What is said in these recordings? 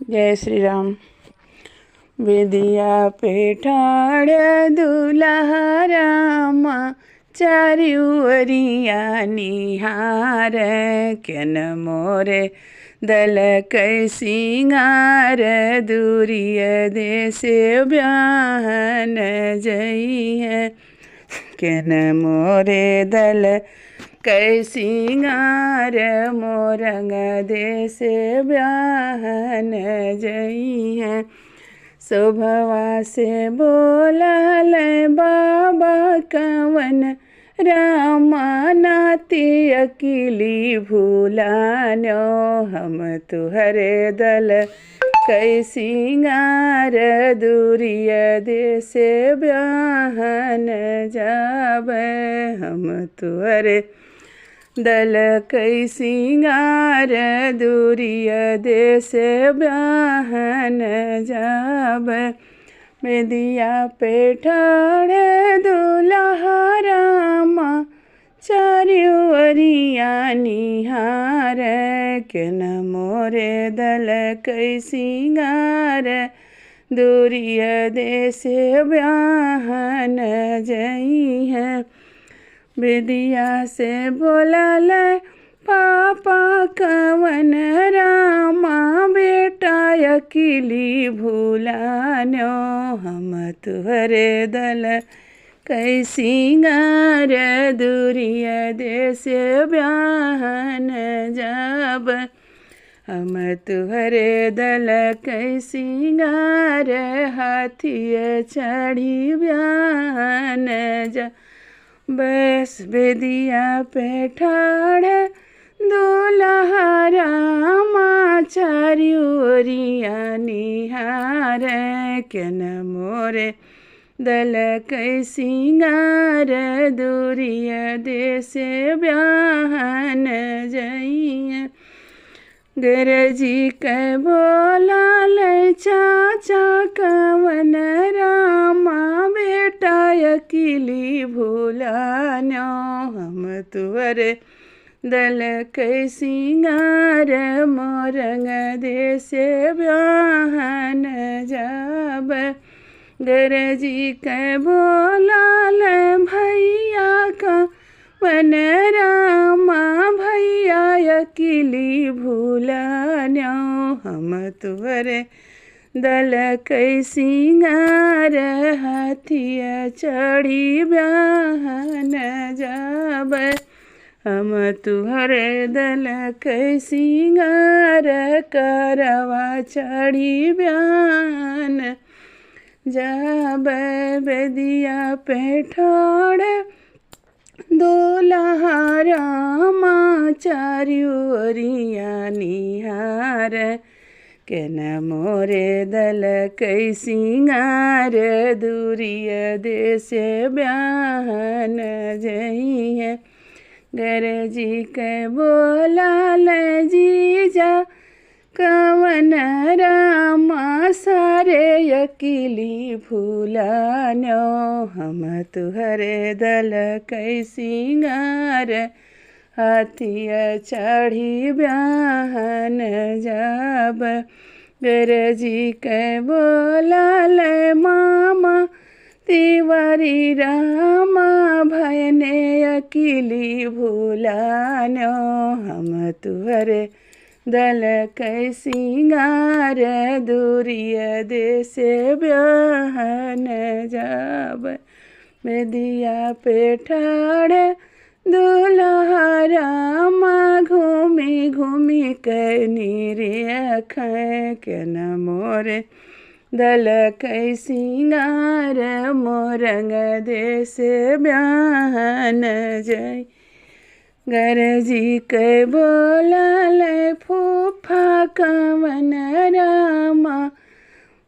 जय श्री राम। बेदिया पे ठाड़ दुल्हा रामा चारिउरिया निहार केन मोरे दल कै सिंगार दूरिय देश ब्याहन जई है केन मोरे दल कै सिंगार मोरंग देश ब्याहन जई है। शोभवा से बोलल बाबा कवन रामा नाती अकेली भूलानो हम तुहरे दल कै सिंगार दूरिय देश ब्याहन जाब हम तुहरे दल कै सिंगार दूरिय देश ब्याहन जाब। बेदिया पे ठाड़ दुल्हा रामा चारिउरिया निहार केन मोरे दल कै सिंगार दूरिय देश ब्याहन जई है। बेदिया से बोलल पापा कवन रामा बेटा अकेली भूलानो हम तुहरे दल कै सिंगार दूरिय देश ब्याहन जाब हम तुहरे दल कै सिंगार हाथिय चढ़ी ब्याहन जा। बस बेदिया पे ठाड़ दुल्हा रामा चारिउरिया निहार केन मोरे दल कै सिंगार दूरिय देश ब्याहन जई। गरजी कै बोलल चाचा कवन रामा बेटा अकेली भूलानो हम तुहरे दल कै सिंगार मोरंग देश ब्याहन जाब। गरजी कै बोलल भैया कवन रामा भैया अकेली भूलानो हम तुहरे दल कै सिंगार हाथिय चढ़ी ब्याहन जाब हम तुहरे दल कै सिंगार करवा चढ़ी ब्याहन जाब। बेदिया पे ठाड़ दुल्हा रामा चारिउरिया निहार केन मोरे दल कै सिंगार दूरिय देश ब्याहन जई है। गरजी कै बोलल जीजा कवन रामा सारे अकेली भूलानो हम तुहरे दल कै सिंगार हाथिय चढ़ी ब्याहन जाब। गरजी कै बोलल मामा तिवारी रामा भयने अकेली भूलानो हम तुहरे दल कै सिंगार दूरिय देश ब्याहन जाब। बेदिया पे ठाड़ दुल्हा रामा घूमी घूमी कै निरीख केन मोरे दल कै सिंगार मोरंग देश ब्याहन जई। गरजी कै बोलल फूफा कवन रामा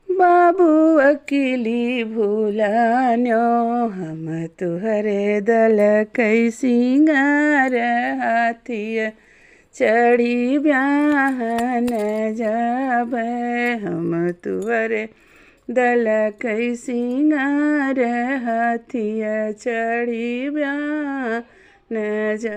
बाबू अकेली भूलानो हम तुहरे दल कै सिंगार हाथिय चढ़ी ब्याहन जाब हम तुहरे दल कै सिंगार हाथिय चढ़ी ब्याहन जाब।